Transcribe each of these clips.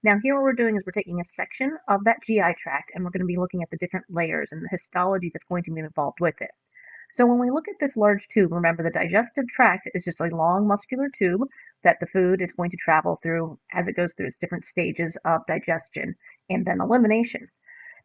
Now here what we're doing is we're taking a section of that GI tract and we're going to be looking at the different layers and the histology that's going to be involved with it. So when we look at this large tube, remember the digestive tract is just a long muscular tube that the food is going to travel through as it goes through its different stages of digestion and then elimination.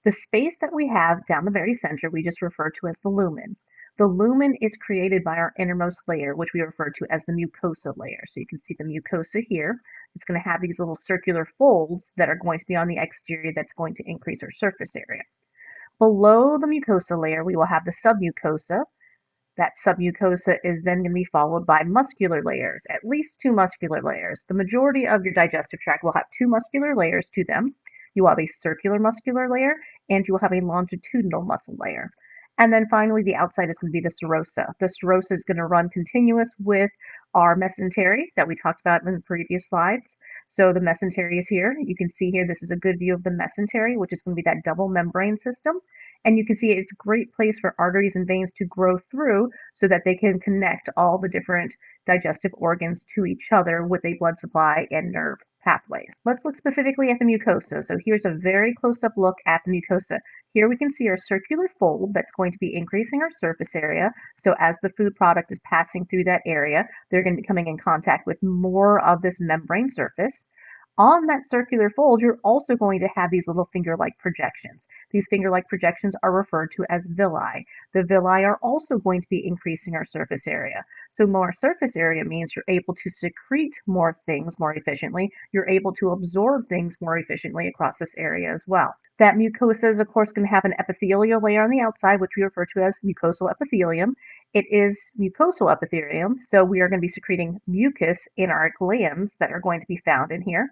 The space that we have down the very center we just refer to as the lumen. The lumen is created by our innermost layer, which we refer to as the mucosa layer. So you can see the mucosa here. It's going to have these little circular folds that are going to be on the exterior that's going to increase our surface area. Below the mucosa layer, we will have the submucosa. That submucosa is then going to be followed by muscular layers, at least two muscular layers. The majority of your digestive tract will have two muscular layers to them. You will have a circular muscular layer and you will have a longitudinal muscle layer. And then finally, the outside is going to be the serosa. The serosa is going to run continuous with our mesentery that we talked about in the previous slides. So the mesentery is here. You can see here, this is a good view of the mesentery, which is going to be that double membrane system. And you can see it's a great place for arteries and veins to grow through so that they can connect all the different digestive organs to each other with a blood supply and nerve pathways. Let's look specifically at the mucosa. So here's a very close-up look at the mucosa. Here we can see our circular fold that's going to be increasing our surface area. So as the food product is passing through that area, they're going to be coming in contact with more of this membrane surface. On that circular fold, you're also going to have these little finger-like projections. These finger-like projections are referred to as villi. The villi are also going to be increasing our surface area. So more surface area means you're able to secrete more things more efficiently. You're able to absorb things more efficiently across this area as well. That mucosa is, of course, going to have an epithelial layer on the outside, which we refer to as mucosal epithelium. It is mucosal epithelium, so we are going to be secreting mucus in our glands that are going to be found in here.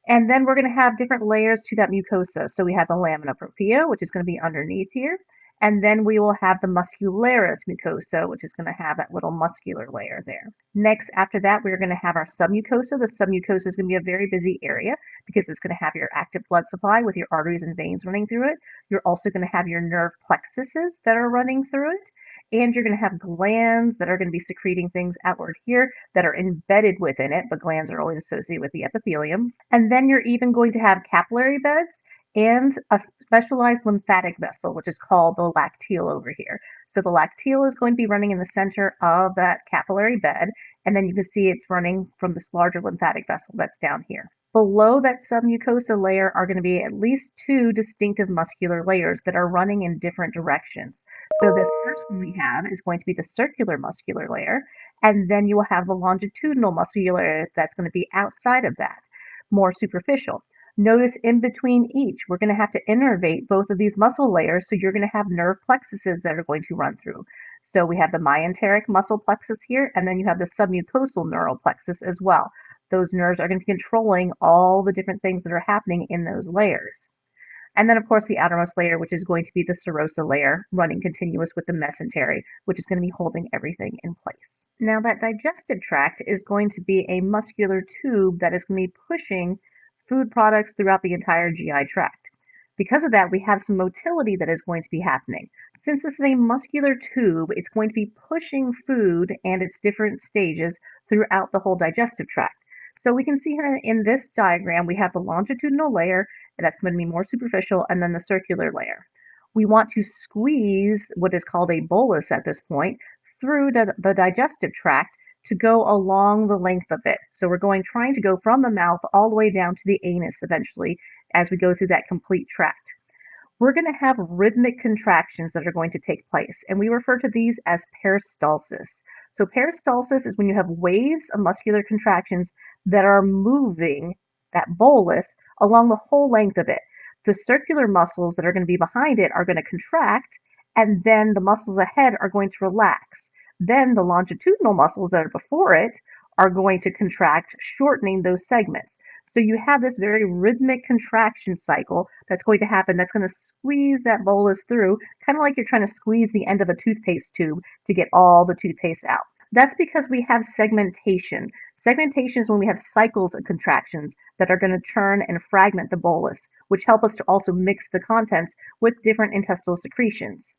And then we're going to have different layers to that mucosa. So we have the lamina propria, which is going to be underneath here. And then we will have the muscularis mucosa, which is going to have that little muscular layer there. Next, after that, we're going to have our submucosa. The submucosa is going to be a very busy area because it's going to have your active blood supply with your arteries and veins running through it. You're also going to have your nerve plexuses that are running through it. And you're going to have glands that are going to be secreting things outward here that are embedded within it, but glands are always associated with the epithelium. And then you're even going to have capillary beds and a specialized lymphatic vessel, which is called the lacteal over here. So the lacteal is going to be running in the center of that capillary bed, and then you can see it's running from this larger lymphatic vessel that's down here. Below that submucosa layer are going to be at least two distinctive muscular layers that are running in different directions. So this first one we have is going to be the circular muscular layer, and then you will have the longitudinal muscular layer that's going to be outside of that, more superficial. Notice in between each, we're going to have to innervate both of these muscle layers, so you're going to have nerve plexuses that are going to run through. So we have the myenteric muscle plexus here, and then you have the submucosal neural plexus as well. Those nerves are going to be controlling all the different things that are happening in those layers. And then, of course, the outermost layer, which is going to be the serosa layer, running continuous with the mesentery, which is going to be holding everything in place. Now, that digestive tract is going to be a muscular tube that is going to be pushing food products throughout the entire GI tract. Because of that, we have some motility that is going to be happening. Since this is a muscular tube, it's going to be pushing food and its different stages throughout the whole digestive tract. So we can see here in this diagram, we have the longitudinal layer, and that's going to be more superficial, and then the circular layer. We want to squeeze what is called a bolus at this point through the digestive tract to go along the length of it. So we're trying to go from the mouth all the way down to the anus eventually as we go through that complete tract. We're going to have rhythmic contractions that are going to take place, and we refer to these as peristalsis. So peristalsis is when you have waves of muscular contractions that are moving that bolus along the whole length of it. The circular muscles that are going to be behind it are going to contract, and then the muscles ahead are going to relax. Then the longitudinal muscles that are before it are going to contract, shortening those segments. So you have this very rhythmic contraction cycle that's going to happen that's going to squeeze that bolus through, kind of like you're trying to squeeze the end of a toothpaste tube to get all the toothpaste out. That's because we have segmentation. Segmentation is when we have cycles of contractions that are going to churn and fragment the bolus, which help us to also mix the contents with different intestinal secretions.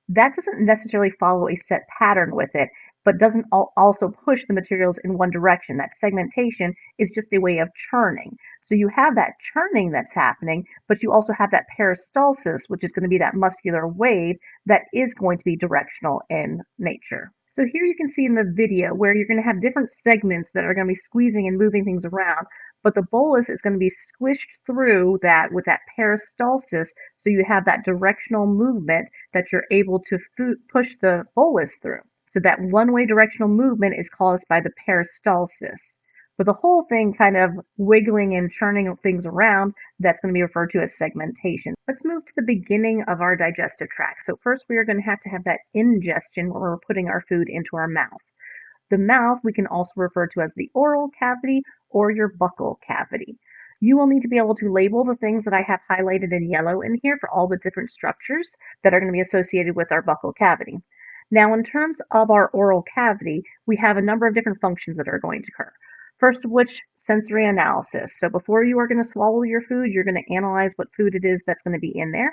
That doesn't necessarily follow a set pattern with it, but doesn't also push the materials in one direction. That segmentation is just a way of churning. So you have that churning that's happening, but you also have that peristalsis, which is going to be that muscular wave that is going to be directional in nature. So here you can see in the video where you're going to have different segments that are going to be squeezing and moving things around, but the bolus is going to be squished through that with that peristalsis, so you have that directional movement that you're able to push the bolus through. So that one-way directional movement is caused by the peristalsis. But the whole thing kind of wiggling and churning things around, that's going to be referred to as segmentation. Let's move to the beginning of our digestive tract. So first we are going to have that ingestion where we're putting our food into our mouth. The mouth we can also refer to as the oral cavity or your buccal cavity. You will need to be able to label the things that I have highlighted in yellow in here for all the different structures that are going to be associated with our buccal cavity. Now, in terms of our oral cavity, we have a number of different functions that are going to occur. First of which, sensory analysis. So before you are going to swallow your food, you're going to analyze what food it is that's going to be in there.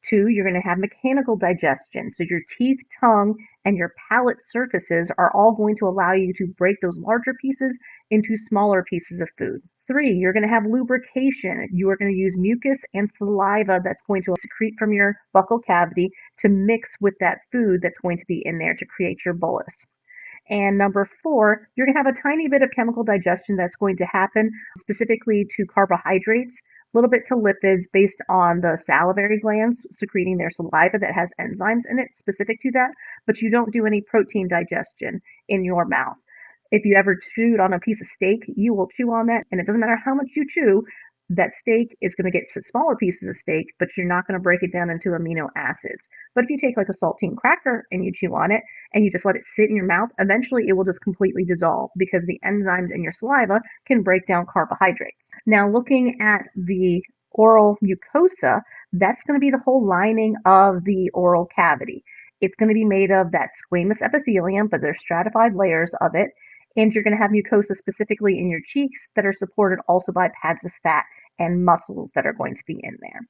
Two, you're going to have mechanical digestion. So your teeth, tongue, and your palate surfaces are all going to allow you to break those larger pieces into smaller pieces of food. Three, you're going to have lubrication. You are going to use mucus and saliva that's going to secrete from your buccal cavity to mix with that food that's going to be in there to create your bolus. And number four, you're going to have a tiny bit of chemical digestion that's going to happen specifically to carbohydrates, a little bit to lipids based on the salivary glands secreting their saliva that has enzymes in it specific to that, but you don't do any protein digestion in your mouth. If you ever chewed on a piece of steak, you will chew on that, and it doesn't matter how much you chew, that steak is going to get smaller pieces of steak, but you're not going to break it down into amino acids. But if you take like a saltine cracker and you chew on it and you just let it sit in your mouth, eventually it will just completely dissolve because the enzymes in your saliva can break down carbohydrates. Now, looking at the oral mucosa, that's going to be the whole lining of the oral cavity. It's going to be made of that squamous epithelium, but there's stratified layers of it. And you're going to have mucosa specifically in your cheeks that are supported also by pads of fat and muscles that are going to be in there.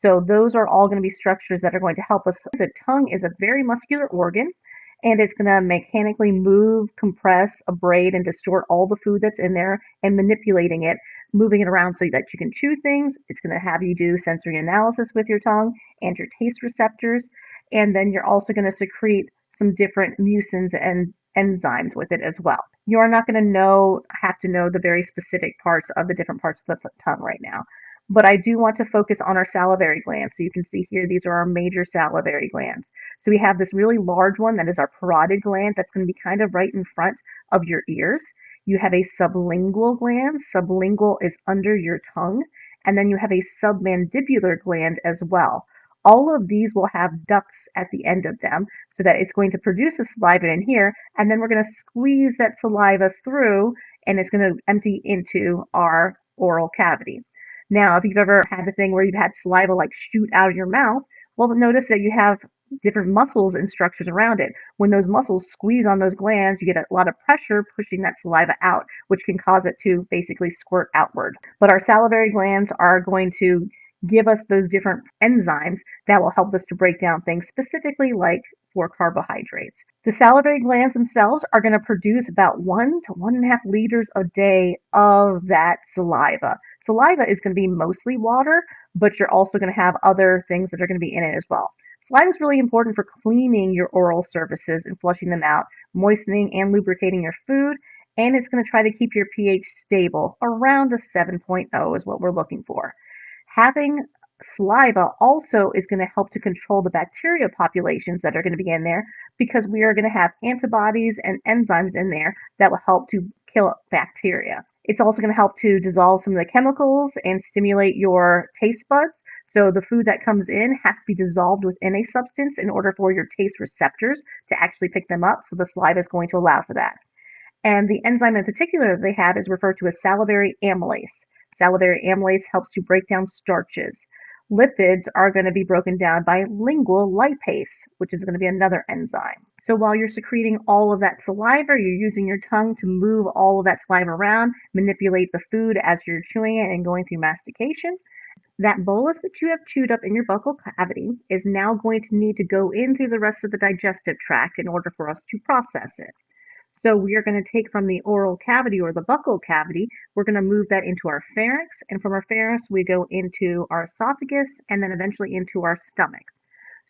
So those are all going to be structures that are going to help us. The tongue is a very muscular organ, and it's going to mechanically move, compress, abrade, and distort all the food that's in there and manipulating it, moving it around so that you can chew things. It's going to have you do sensory analysis with your tongue and your taste receptors. And then you're also going to secrete some different mucins and enzymes with it as well. You are not going to have to know the very specific parts of the different parts of the tongue right now. But I do want to focus on our salivary glands. So you can see here, these are our major salivary glands. So we have this really large one that is our parotid gland that's going to be kind of right in front of your ears. You have a sublingual gland. Sublingual is under your tongue. And then you have a submandibular gland as well. All of these will have ducts at the end of them so that it's going to produce the saliva in here, and then we're going to squeeze that saliva through, and it's going to empty into our oral cavity. Now, if you've ever had the thing where you've had saliva like shoot out of your mouth, well, notice that you have different muscles and structures around it. When those muscles squeeze on those glands, you get a lot of pressure pushing that saliva out, which can cause it to basically squirt outward. But our salivary glands are going to give us those different enzymes that will help us to break down things specifically like for carbohydrates. The salivary glands themselves are going to produce about 1 to 1.5 liters a day of that saliva. Saliva is going to be mostly water, but you're also going to have other things that are going to be in it as well. Saliva is really important for cleaning your oral surfaces and flushing them out, moistening and lubricating your food, and it's going to try to keep your pH stable. Around a 7.0 is what we're looking for. Having saliva also is going to help to control the bacteria populations that are going to be in there because we are going to have antibodies and enzymes in there that will help to kill bacteria. It's also going to help to dissolve some of the chemicals and stimulate your taste buds. So the food that comes in has to be dissolved within a substance in order for your taste receptors to actually pick them up. So the saliva is going to allow for that. And the enzyme in particular that they have is referred to as salivary amylase. Salivary amylase helps to break down starches. Lipids are going to be broken down by lingual lipase, which is going to be another enzyme. So while you're secreting all of that saliva, you're using your tongue to move all of that saliva around, manipulate the food as you're chewing it and going through mastication. That bolus that you have chewed up in your buccal cavity is now going to need to go in through the rest of the digestive tract in order for us to process it. So we are going to take from the oral cavity or the buccal cavity, we're going to move that into our pharynx, and from our pharynx we go into our esophagus and then eventually into our stomach.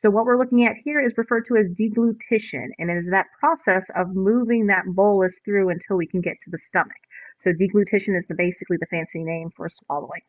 So what we're looking at here is referred to as deglutition, and it is that process of moving that bolus through until we can get to the stomach. So deglutition is basically the fancy name for swallowing.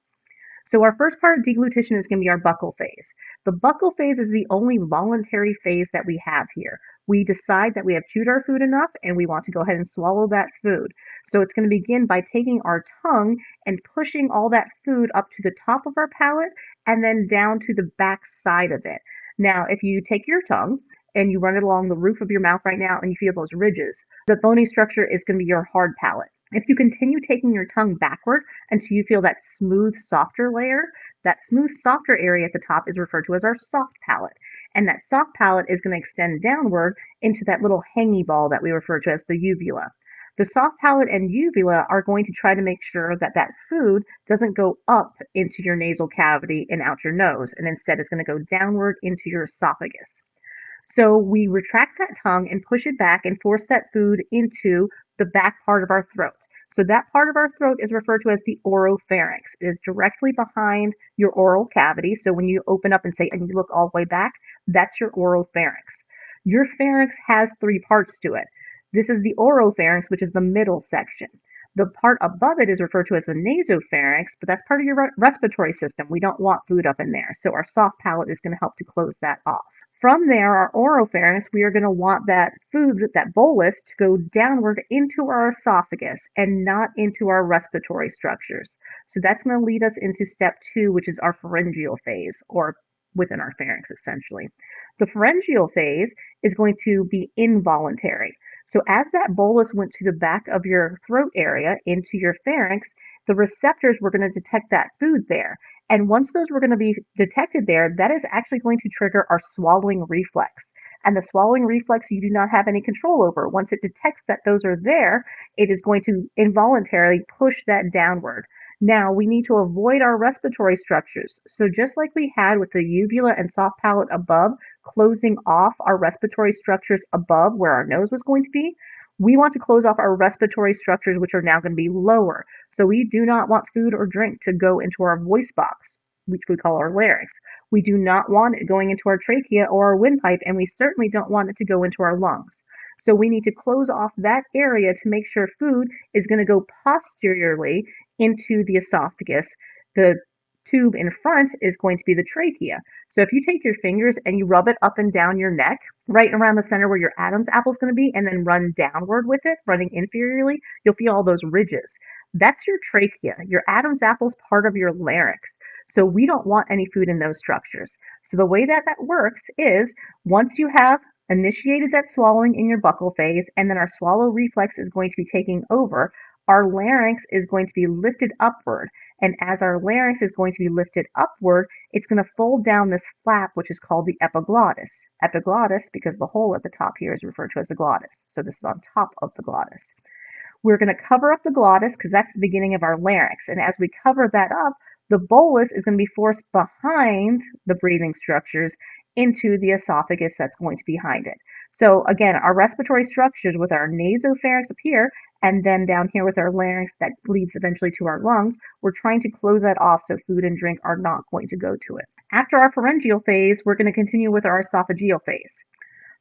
So our first part of deglutition is going to be our buccal phase. The buccal phase is the only voluntary phase that we have here. We decide that we have chewed our food enough and we want to go ahead and swallow that food. So it's going to begin by taking our tongue and pushing all that food up to the top of our palate and then down to the back side of it. Now, if you take your tongue and you run it along the roof of your mouth right now and you feel those ridges, the bony structure is going to be your hard palate. If you continue taking your tongue backward until you feel that smooth, softer layer, that smooth, softer area at the top is referred to as our soft palate. And that soft palate is going to extend downward into that little hangy ball that we refer to as the uvula. The soft palate and uvula are going to try to make sure that that food doesn't go up into your nasal cavity and out your nose, and instead it's going to go downward into your esophagus. So we retract that tongue and push it back and force that food into the back part of our throat. So that part of our throat is referred to as the oropharynx. It is directly behind your oral cavity. So when you open up and say, and you look all the way back, that's your oropharynx. Your pharynx has three parts to it. This is the oropharynx, which is the middle section. The part above it is referred to as the nasopharynx, but that's part of your respiratory system. We don't want food up in there. So our soft palate is going to help to close that off. From there, our oropharynx, we are going to want that food, that bolus, to go downward into our esophagus and not into our respiratory structures. So that's going to lead us into step 2, which is our pharyngeal phase, or within our pharynx, essentially. The pharyngeal phase is going to be involuntary. So as that bolus went to the back of your throat area into your pharynx, the receptors were going to detect that food there. And once those were going to be detected there, that is actually going to trigger our swallowing reflex. And the swallowing reflex you do not have any control over. Once it detects that those are there, it is going to involuntarily push that downward. Now, we need to avoid our respiratory structures. So just like we had with the uvula and soft palate above, closing off our respiratory structures above where our nose was going to be, we want to close off our respiratory structures, which are now going to be lower. So we do not want food or drink to go into our voice box, which we call our larynx. We do not want it going into our trachea or our windpipe, and we certainly don't want it to go into our lungs. So we need to close off that area to make sure food is going to go posteriorly into the esophagus. The tube in front is going to be the trachea. So if you take your fingers and you rub it up and down your neck, right around the center where your Adam's apple is going to be, and then run downward with it, running inferiorly, you'll feel all those ridges. That's your trachea. Your Adam's apple is part of your larynx. So we don't want any food in those structures. So the way that that works is once you have initiated that swallowing in your buccal phase, and then our swallow reflex is going to be taking over, our larynx is going to be lifted upward. And as our larynx is going to be lifted upward, it's going to fold down this flap, which is called the epiglottis. Epiglottis, because the hole at the top here is referred to as the glottis. So this is on top of the glottis. We're going to cover up the glottis because that's the beginning of our larynx. And as we cover that up, the bolus is going to be forced behind the breathing structures into the esophagus that's going to be behind it. So again, our respiratory structures with our nasopharynx up here, and then down here with our larynx that leads eventually to our lungs, we're trying to close that off so food and drink are not going to go to it. After our pharyngeal phase, we're going to continue with our esophageal phase.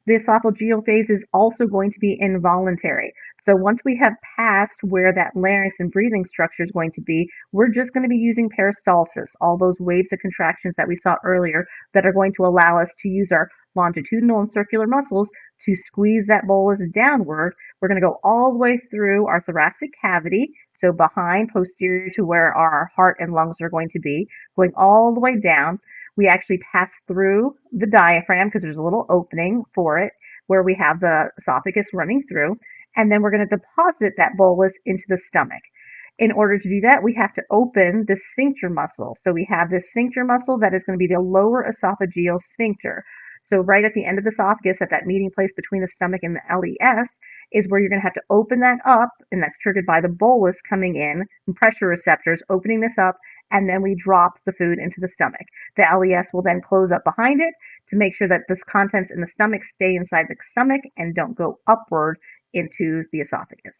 The esophageal phase is also going to be involuntary. So once we have passed where that larynx and breathing structure is going to be, we're just going to be using peristalsis, all those waves of contractions that we saw earlier that are going to allow us to use our longitudinal and circular muscles to squeeze that bolus downward. We're going to go all the way through our thoracic cavity, so behind, posterior to where our heart and lungs are going to be, going all the way down. We actually pass through the diaphragm because there's a little opening for it where we have the esophagus running through, and then we're going to deposit that bolus into the stomach. In order to do that, we have to open the sphincter muscle. So we have this sphincter muscle that is going to be the lower esophageal sphincter. So right at the end of the esophagus, at that meeting place between the stomach and the LES, is where you're going to have to open that up, and that's triggered by the bolus coming in, and pressure receptors opening this up, and then we drop the food into the stomach. The LES will then close up behind it to make sure that the contents in the stomach stay inside the stomach and don't go upward into the esophagus.